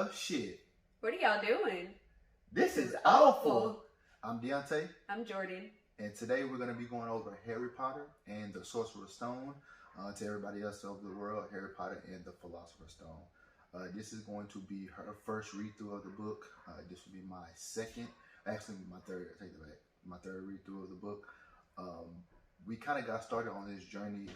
the shit. What are y'all doing? This is awful. I'm Deontay. I'm Jordan. And today we're going to be going over Harry Potter and the Sorcerer's Stone. To everybody else over the world, Harry Potter and the Philosopher's Stone. This is going to be her first read-through of the book. This will be my third, I take it back, my third read-through of the book. We kind of got started on this journey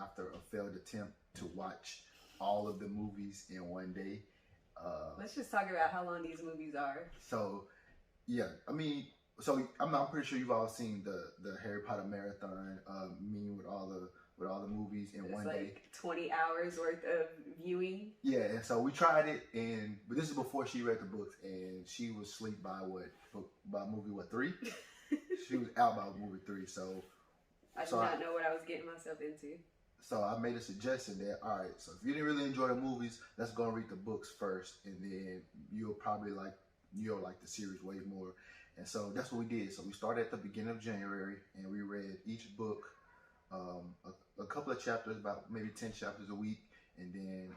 after a failed attempt to watch all of the movies in one day. Let's just talk about how long these movies are. So, yeah, I'm pretty sure you've all seen the Harry Potter marathon, meaning with all the movies in one day. 20 hours worth of viewing. Yeah, and so we tried it, but this is before she read the books, and she was asleep by movie 3? She was out by movie 3, so I did not know what I was getting myself into. So I made a suggestion that, all right, so if you didn't really enjoy the movies, let's go and read the books first, and then you'll like the series way more. And so that's what we did. So we started at the beginning of January, and we read each book, a couple of chapters, about maybe 10 chapters a week, and then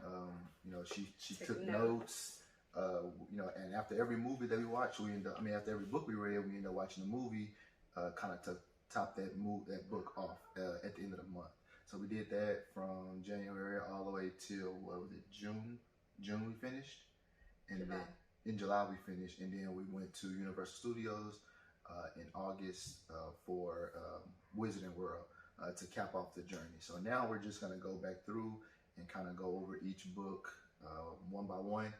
she took notes. And after every movie that we watched, after every book we read, we ended up watching a movie, kind of to top that book off at the end of the month. So we did that from January all the way till, June? June we finished, and July. Then in July we finished, and then we went to Universal Studios in August for Wizarding World to cap off the journey. So now we're just gonna go back through and kind of go over each book one by one,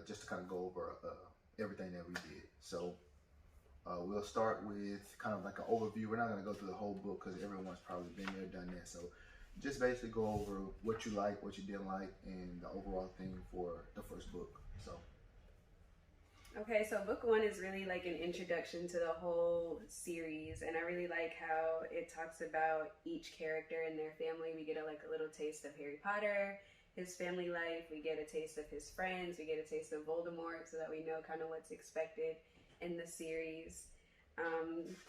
just to kind of go over everything that we did. So we'll start with kind of like an overview. We're not going to go through the whole book because everyone's probably been there, done that. So just basically go over what you like, what you didn't like, and the overall theme for the first book. Okay, so book 1 is really like an introduction to the whole series, and I really like how it talks about each character and their family. We get a little taste of Harry Potter, his family life. We get a taste of his friends. We get a taste of Voldemort, so that we know kind of what's expected in the series.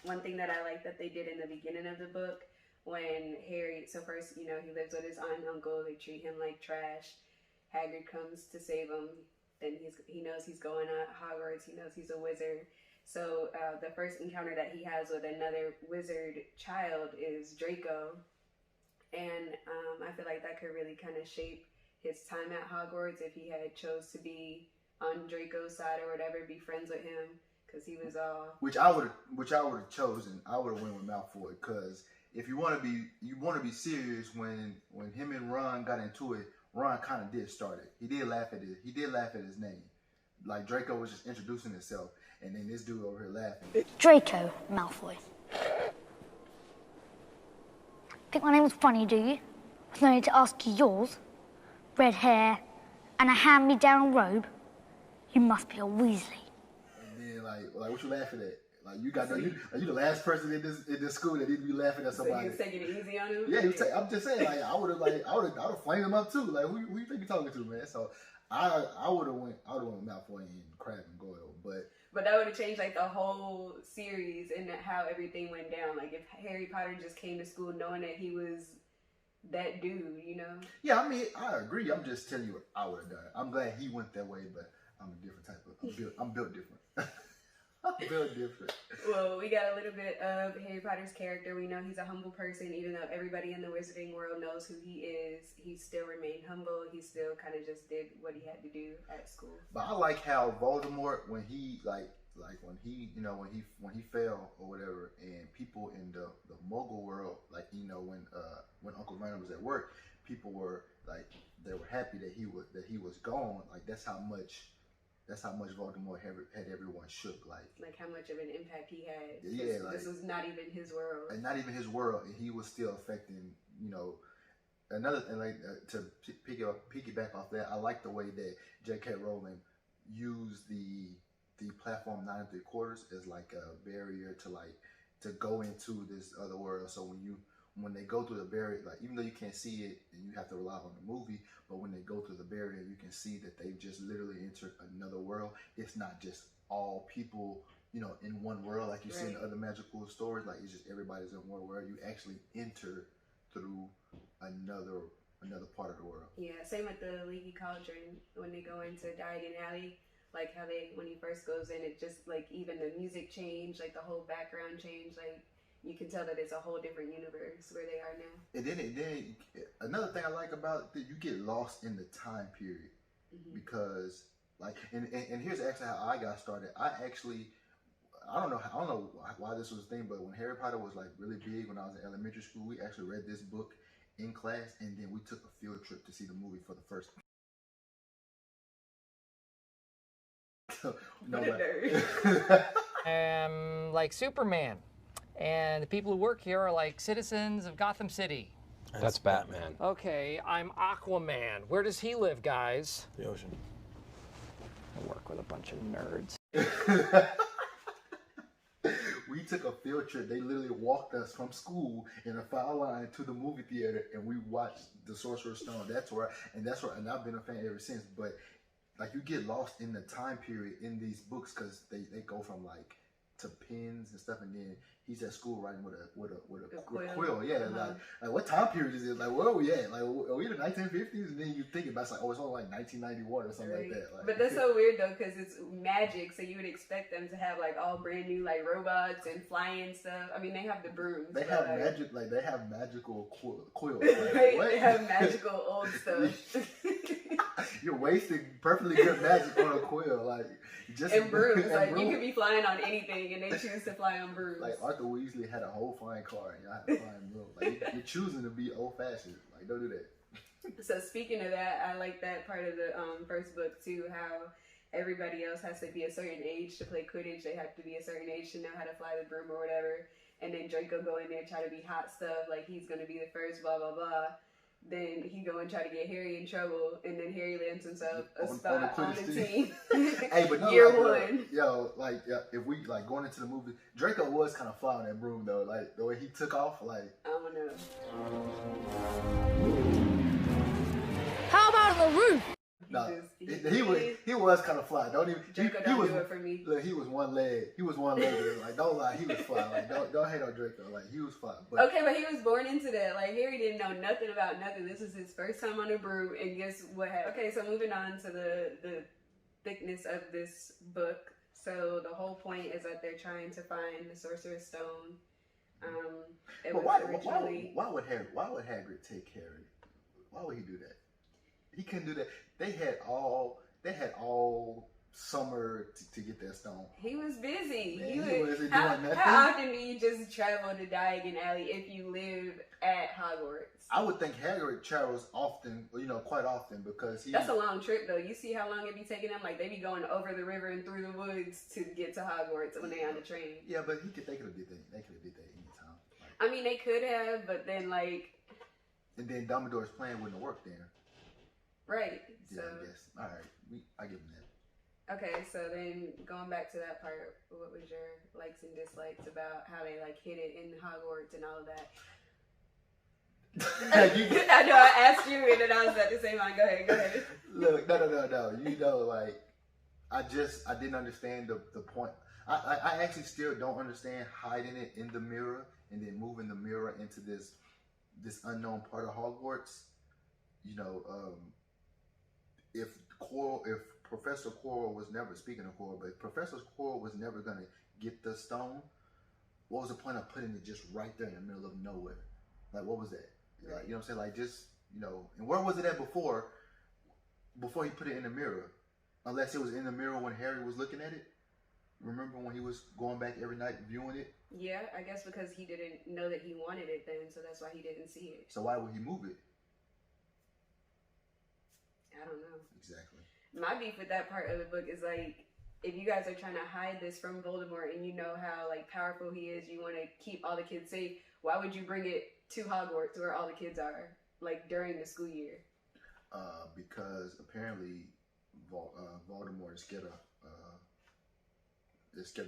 One thing that I like that they did in the beginning of the book, when Harry, so first, he lives with his aunt and uncle, they treat him like trash. Hagrid comes to save him. Then he knows he's going to Hogwarts. He knows he's a wizard. So the first encounter that he has with another wizard child is Draco. And I feel like that could really kind of shape his time at Hogwarts if he had chose to be on Draco's side or whatever, be friends with him, because he was all. Which I would have chosen. I would have went with Malfoy, because if you want to be serious, when him and Ron got into it, Ron kind of did start it. He did laugh at his name. Like Draco was just introducing himself, and then this dude over here laughing. Draco Malfoy. Think my name was funny, do you? With no need to ask you yours. Red hair and a hand-me-down robe. You must be a Weasley. And then like what you laughing at? Like you the last person in this school that need to be laughing at somebody. So he was taking it easy on him? Yeah, I'm just saying, like I would have flamed him up too. Like who you think you're talking to, man? So I would have went Malfoy and Crabbe and Goyle, But that would have changed like the whole series and how everything went down. Like if Harry Potter just came to school knowing that he was that dude, Yeah, I agree. I'm just telling you what I would have done. I'm glad he went that way, but I'm a different type of. I'm built different. I'm built different. Well, we got a little bit of Harry Potter's character. We know he's a humble person, even though everybody in the wizarding world knows who he is. He still remained humble. He still kind of just did what he had to do at school. But I like how Voldemort, when he when he fell or whatever, and people in the Muggle world, when Uncle Vernon was at work, people were like, they were happy that he was gone. Like that's how much Voldemort had everyone shook. Like how much of an impact he had. Yeah, this was not even his world. And not even his world, and he was still affecting. Another thing, to piggyback off that, I like the way that J.K. Rowling used the platform 9 3/4 as like a barrier to go into this other world. So when they go through the barrier, like even though you can't see it and you have to rely on the movie, but when they go through the barrier, you can see that they've just literally entered another world. It's not just all people, in one world like you see in other magical stories. Like it's just everybody's in one world. You actually enter through another another part of the world. Yeah, same with the Leaky Cauldron when they go into Diagon Alley. Like how when he first goes in, it just like even the music change, like the whole background change, like you can tell that it's a whole different universe where they are now. And then another thing I like about it, you get lost in the time period because like and here's actually how I got started. I don't know why this was a thing, but when Harry Potter was like really big when I was in elementary school, we actually read this book in class, and then we took a field trip to see the movie for the first time. What a nerd. Like Superman, and the people who work here are like citizens of Gotham City. That's Batman. Okay, I'm Aquaman. Where does he live, guys? The ocean. I work with a bunch of nerds. We took a field trip. They literally walked us from school in a file line to the movie theater, and we watched The Sorcerer's Stone. And I've been a fan ever since. But like, you get lost in the time period in these books because they go from like to pins and stuff, and then he's at school writing with a quill. Yeah, like what time period is it? Like, where are we at? Like, are we in the 1950s? And then you think about it's only like 1991 or something like that. Like, but that's so weird though, because it's magic, so you would expect them to have like all brand new like robots and flying stuff. I mean, they have the brooms. They have magic, like they have magical quills. Like, right? They have magical old stuff. You're wasting perfectly good magic on a quill, like just and brooms. Like you could be flying on anything, and they choose to fly on brooms. Like Arthur Weasley had a whole flying car, and y'all had a flying broom. Like you're choosing to be old fashioned. Like don't do that. So speaking of that, I like that part of the first book too. How everybody else has to be a certain age to play Quidditch. They have to be a certain age to know how to fly the broom or whatever. And then Draco go in there try to be hot stuff, like he's gonna be the first, blah blah blah. Then he go and try to get Harry in trouble, and then Harry lands himself a spot on the team. Hey, but no, year like, one. If we like going into the movie, Draco was kind of flying that broom though. Like the way he took off, like I don't know. How about on the roof? He was kind of fly. Don't even. Draco he was, do it for me. Look, he was one leg. Like don't lie, he was fly. Like don't hate on Draco. Like he was fly. But okay, but he was born into that. Like Harry didn't know nothing about nothing. This was his first time on a broom, and guess what happened? Okay, so moving on to the thickness of this book. So the whole point is that they're trying to find the Sorcerer's Stone. Why would Hagrid take Harry? Why would he do that? He couldn't do that. They had all summer to get that stone. He was busy. Man, how often do you just travel to Diagon Alley if you live at Hogwarts? I would think Hagrid travels often, quite often because That's a long trip though. You see how long it be taking them? Like they be going over the river and through the woods to get to Hogwarts when they on the train. Yeah, but they could have did that. They could have did that anytime. I mean, they could have, but then like. And then Dumbledore's plan wouldn't have worked there. Right. Yeah, I guess. All right, I give him that. Okay, so then going back to that part, what was your likes and dislikes about how they like hid it in Hogwarts and all of that? I know I asked you and then I was about to say mine. Go ahead. Look, no. Like I didn't understand the point. I actually still don't understand hiding it in the mirror and then moving the mirror into this unknown part of Hogwarts. If Professor Quirrell was never, speaking of Quirrell, but if Professor Quirrell was never going to get the stone, what was the point of putting it just right there in the middle of nowhere? Like, what was that? Like, you know what I'm saying? Like, just, and where was it at before he put it in the mirror? Unless it was in the mirror when Harry was looking at it? Remember when he was going back every night viewing it? Yeah, I guess because he didn't know that he wanted it then, so that's why he didn't see it. So why would he move it? I don't know. Exactly. My beef with that part of the book is like, if you guys are trying to hide this from Voldemort and you know how like powerful he is, you want to keep all the kids safe, why would you bring it to Hogwarts where all the kids are, like during the school year? Because apparently Voldemort is scared of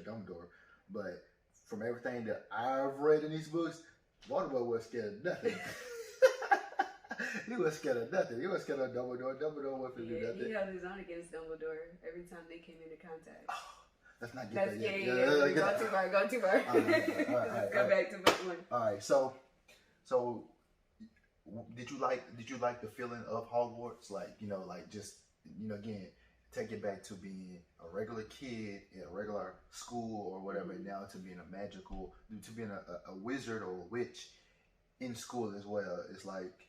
Dumbledore, but from everything that I've read in these books, Voldemort was scared of nothing. He was scared of nothing. He was scared of Dumbledore. Dumbledore wasn't do nothing. He held his own against Dumbledore every time they came into contact. Oh, let's not get that yet. Yeah. Go too far. All right. Go back to book one. All right. So Did you like the feeling of Hogwarts? Like, like just, again, take it back to being a regular kid in a regular school or whatever, and now to being to being a wizard or a witch in school as well. It's like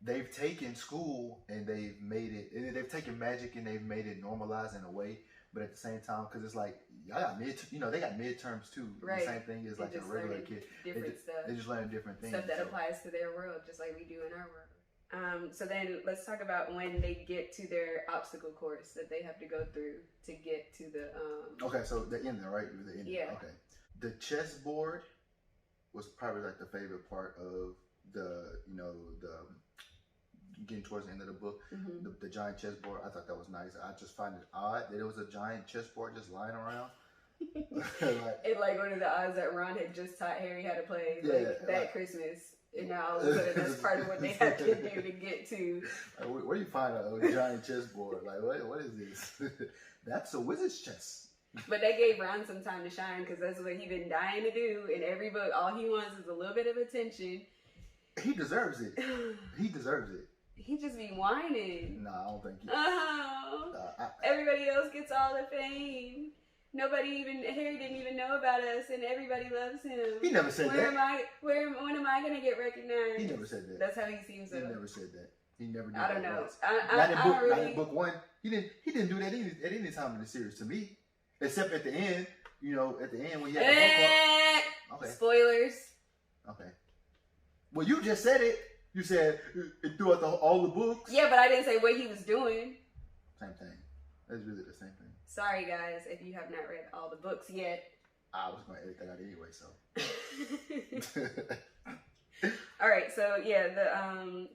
they've taken school and they've made it, and they've taken magic and they've made it normalized in a way. But at the same time, because it's like y'all got they got midterms too. Right. The same thing as like a regular kid. Different stuff. They just learn different things. Stuff that applies to their world, just like we do in our world. So then let's talk about when they get to their obstacle course that they have to go through to get to the. Okay, so the ending, right? The ending. Yeah. Okay. The chessboard was probably like the favorite part of the getting towards the end of the book. The giant chessboard, I thought that was nice. I just find it odd that it was a giant chessboard just lying around. Like one of the odds that Ron had just taught Harry how to play Christmas, and now all of a sudden that's part of what they have to do to get to. Where do you find a giant chessboard? Like what is this? That's a wizard's chess. But they gave Ron some time to shine because that's what he's been dying to do in every book. All he wants is a little bit of attention. He deserves it. He deserves it. He just be whining. No, I don't think he. Everybody else gets all the fame. Harry didn't even know about us, and everybody loves him. He never said that. When am I gonna get recognized? He never said that. That's how he seems. He never said that. He never did. I don't know. Not in book one. He didn't do that at any time in the series to me, except at the end. At the end when he had the book. Okay. Spoilers. Okay. Well, you just said it. You said it throughout all the books. Yeah, but I didn't say what he was doing. Same thing. That's really the same thing. Sorry, guys, if you have not read all the books yet. I was going to edit that out anyway, so. All right, so yeah,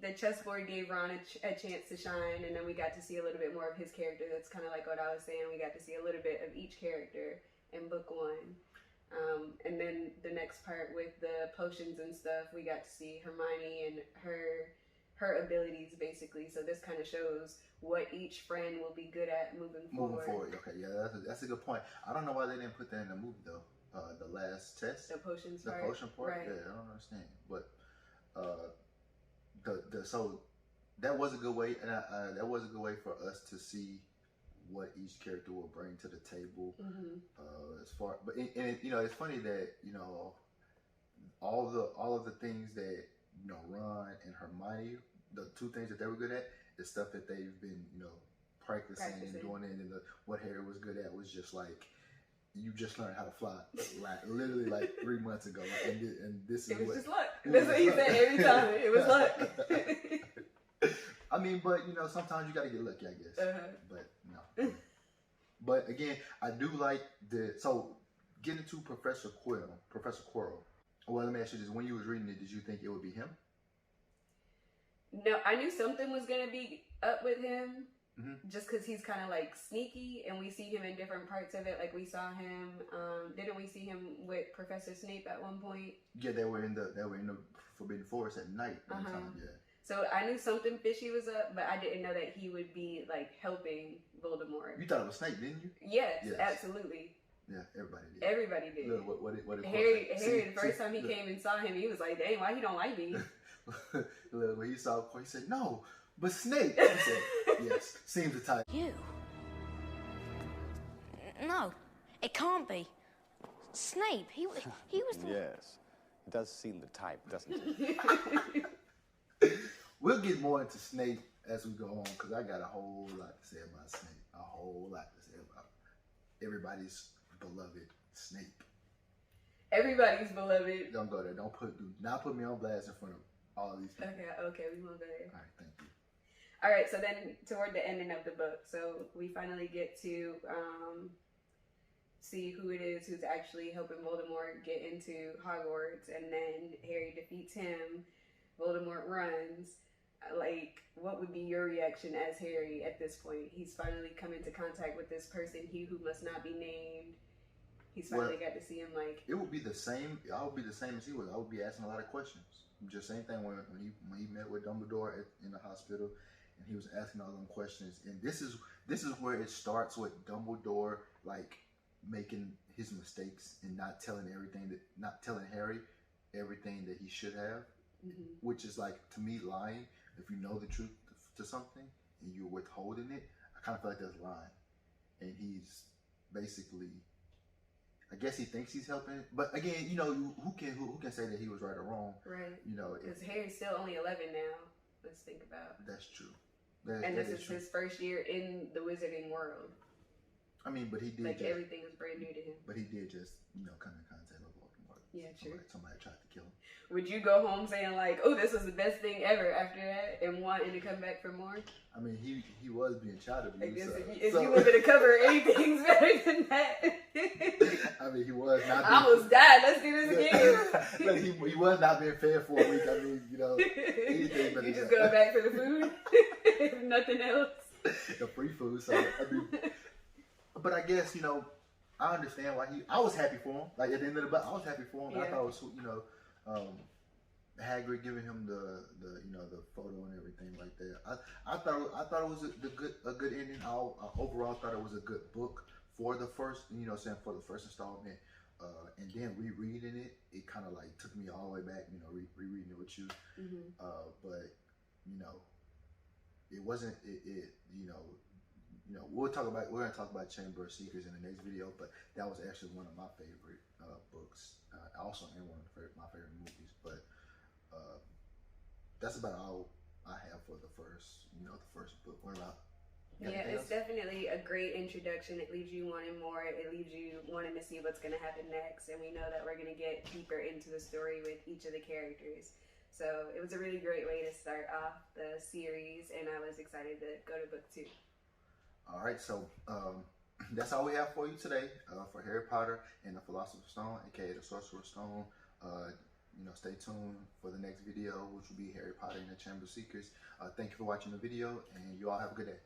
the chessboard gave Ron a chance to shine, and then we got to see a little bit more of his character. That's kind of like what I was saying. We got to see a little bit of each character in book one. And then the next part with the potions and stuff, we got to see Hermione and her abilities basically. So this kind of shows what each friend will be good at moving forward. Okay, yeah, that's a good point. I don't know why they didn't put that in the movie though. The last test, the potion part, right. Yeah, I don't understand. But so that was a good way, and that was a good way for us to see what each character will bring to the table. As far, but it's funny that all of the things that Ron and Hermione, the two things that they were good at, is stuff that they've been practicing and doing, and what Harry was good at was just like, you just learned how to fly, like literally like 3 months ago, and this is just luck. That's what he said every time. It was luck. I mean, but sometimes you got to get lucky, I guess. But no. But again, I do like so getting to Professor Quirrell. Well, let me ask you this: when you was reading it, did you think it would be him? No, I knew something was gonna be up with him, just because he's kind of like sneaky, and we see him in different parts of it. Like we saw him, didn't we see him with Professor Snape at one point? Yeah, they were in the Forbidden Forest at night. One time, yeah. So I knew something fishy was up, but I didn't know that he would be like helping Voldemort. You thought it was Snape, didn't you? Yes. Absolutely. Yeah, everybody did. Everybody did. Look, what did Harry, the first time he came and saw him, he was like, "Dang, why he don't like me?" Look, when he saw, he said, "No, but Snape." He said, "Yes, seems the type." You? No, it can't be. Snape. He was the. Yes, it does seem the type, doesn't it? We'll get more into Snape as we go on, because I got a whole lot to say about Snape. A whole lot to say about everybody's beloved Snape. Everybody's beloved. Don't go there. Do not put me on blast in front of all these people. Okay, we won't go there. All right, thank you. All right, so then toward the ending of the book, so we finally get to see who it is who's actually helping Voldemort get into Hogwarts, and then Harry defeats him. Voldemort runs. Like, what would be your reaction as Harry at this point? He's finally come into contact with this person, he who must not be named. He's finally got to see him. Like, it would be the same. I would be the same as he was. I would be asking a lot of questions. Just same thing when he met with Dumbledore in the hospital, and he was asking all them questions. And this is where it starts with Dumbledore like making his mistakes and not telling Harry everything that he should have. which is like, to me, lying. If you know the truth to something and you're withholding it, I kind of feel like that's lying. And he's basically, I guess he thinks he's helping, but again, you know, who can say that he was right or wrong? Right. You know, because Harry's still only 11 now. Let's think about. That's true. And this is his first year in the wizarding world. I mean, but he did like everything was brand new to him. But he did just, you know, come in contact with Voldemort. Yeah, true. Somebody tried to kill him. Would you go home saying like, "Oh, this was the best thing ever" after that, and wanting to come back for more? I mean, he was being child abused. I guess so, if you live in a cover, anything's better than that. I mean, he was not. I almost died. Let's do this again. Look, he was not being fed for a week. I mean, you know, anything better. You just going back for the food, if nothing else. The free food. So I mean, but I guess, you know, I understand why I was happy for him. Like at the end of the book, I was happy for him. Yeah. I thought it was, you know, Hagrid giving him the you know, the photo and everything like that. I thought it was a good ending. I overall thought it was a good book for the first, you know, saying for the first installment. And then rereading it, it kind of like took me all the way back, you know, rereading it with you. But you know, it wasn't you know, we're gonna talk about Chamber of Secrets in the next video, but that was actually one of my favorite books. Also, and one of my favorite movies. But that's about all I have for the first book. What about? Yeah, it's definitely a great introduction. It leaves you wanting more. It leaves you wanting to see what's going to happen next. And we know that we're going to get deeper into the story with each of the characters. So it was a really great way to start off the series, and I was excited to go to book 2. All right, so that's all we have for you today for Harry Potter and the Philosopher's Stone, aka the Sorcerer's Stone. You know, stay tuned for the next video, which will be Harry Potter and the Chamber of Secrets. Thank you for watching the video, and you all have a good day.